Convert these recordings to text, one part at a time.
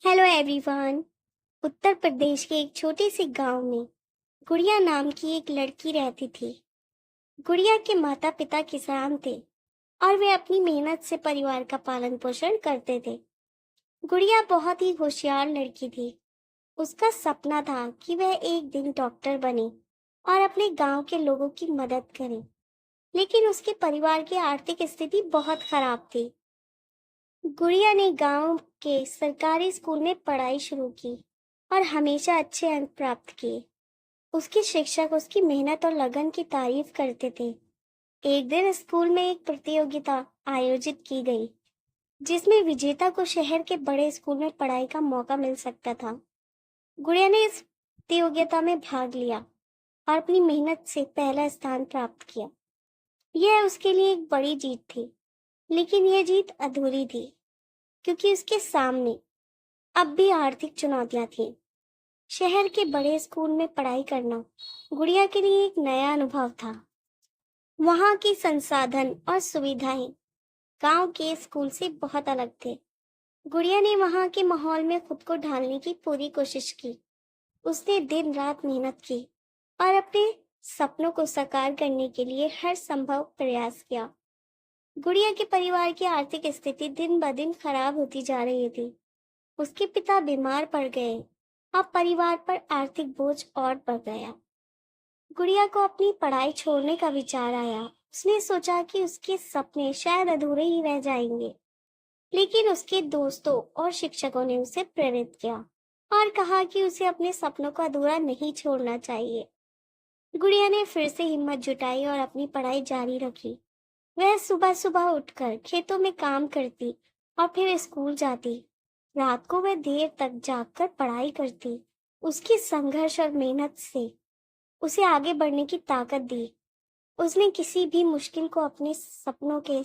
Hello everyone. Uttar Pradesh के एक छोटे से गांव में गुड़िया नाम की एक लड़की रहती थी। गुड़िया के माता पिता किसान थे और वे अपनी मेहनत से परिवार का पालन पोषण करते थे। गुड़िया बहुत ही होशियार लड़की थी। उसका सपना था कि वह एक दिन डॉक्टर बने और अपने गांव के लोगों की मदद करे। लेकिन उसके परिवार की आर्थिक स्थिति बहुत खराब थी। गुड़िया ने गांव के सरकारी स्कूल में पढ़ाई शुरू की और हमेशा अच्छे अंक प्राप्त किए। उसके शिक्षक उसकी मेहनत और लगन की तारीफ करते थे। एक दिन स्कूल में एक प्रतियोगिता आयोजित की गई, जिसमें विजेता को शहर के बड़े स्कूल में पढ़ाई का मौका मिल सकता था। गुड़िया ने इस प्रतियोगिता में भाग लिया और अपनी मेहनत से पहला स्थान प्राप्त किया। यह उसके लिए एक बड़ी जीत थी, लेकिन यह जीत अधूरी थी क्योंकि उसके सामने अब भी आर्थिक चुनौतियां थीं। शहर के बड़े स्कूल में पढ़ाई करना गुड़िया के लिए एक नया अनुभव था। वहां की संसाधन और सुविधाएं गांव के स्कूल से बहुत अलग थे। गुड़िया ने वहां के माहौल में खुद को ढालने की पूरी कोशिश की। उसने दिन रात मेहनत की और अपने सपनों को साकार करने के लिए हर संभव प्रयास किया। गुड़िया के परिवार की आर्थिक स्थिति दिन ब दिन खराब होती जा रही थी। उसके पिता बीमार पड़ गए और परिवार पर आर्थिक बोझ और बढ़ गया। गुड़िया को अपनी पढ़ाई छोड़ने का विचार आया। उसने सोचा कि उसके सपने शायद अधूरे ही रह जाएंगे, लेकिन उसके दोस्तों और शिक्षकों ने उसे प्रेरित किया और कहा कि उसे अपने सपनों को अधूरा नहीं छोड़ना चाहिए। गुड़िया ने फिर से हिम्मत जुटाई और अपनी पढ़ाई जारी रखी। वह सुबह सुबह उठकर खेतों में काम करती और फिर स्कूल जाती। रात को वह देर तक जागकर पढ़ाई करती। उसकी संघर्ष और मेहनत से उसे आगे बढ़ने की ताकत दी। उसने किसी भी मुश्किल को अपने सपनों के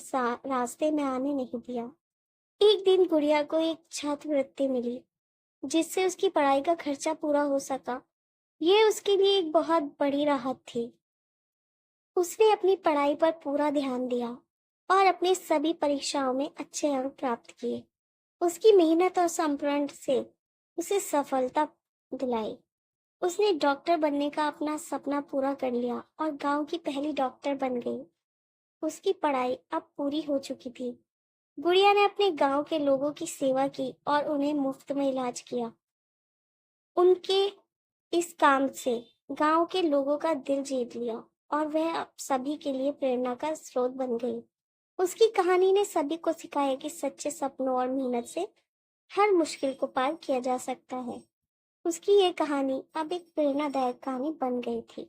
रास्ते में आने नहीं दिया। एक दिन गुड़िया को एक छात्रवृत्ति मिली, जिससे उसकी पढ़ाई का खर्चा पूरा हो सका। यह उसके लिए एक बहुत बड़ी राहत थी। उसने अपनी पढ़ाई पर पूरा ध्यान दिया और अपनी सभी परीक्षाओं में अच्छे अंक प्राप्त किए। उसकी मेहनत और समर्पण से उसे सफलता दिलाई। उसने डॉक्टर बनने का अपना सपना पूरा कर लिया और गांव की पहली डॉक्टर बन गई। उसकी पढ़ाई अब पूरी हो चुकी थी। गुड़िया ने अपने गांव के लोगों की सेवा की और उन्हें मुफ्त में इलाज किया। उनके इस काम से गांव के लोगों का दिल जीत लिया और वह अब सभी के लिए प्रेरणा का स्रोत बन गई। उसकी कहानी ने सभी को सिखाया कि सच्चे सपनों और मेहनत से हर मुश्किल को पार किया जा सकता है। उसकी ये कहानी अब एक प्रेरणादायक कहानी बन गई थी।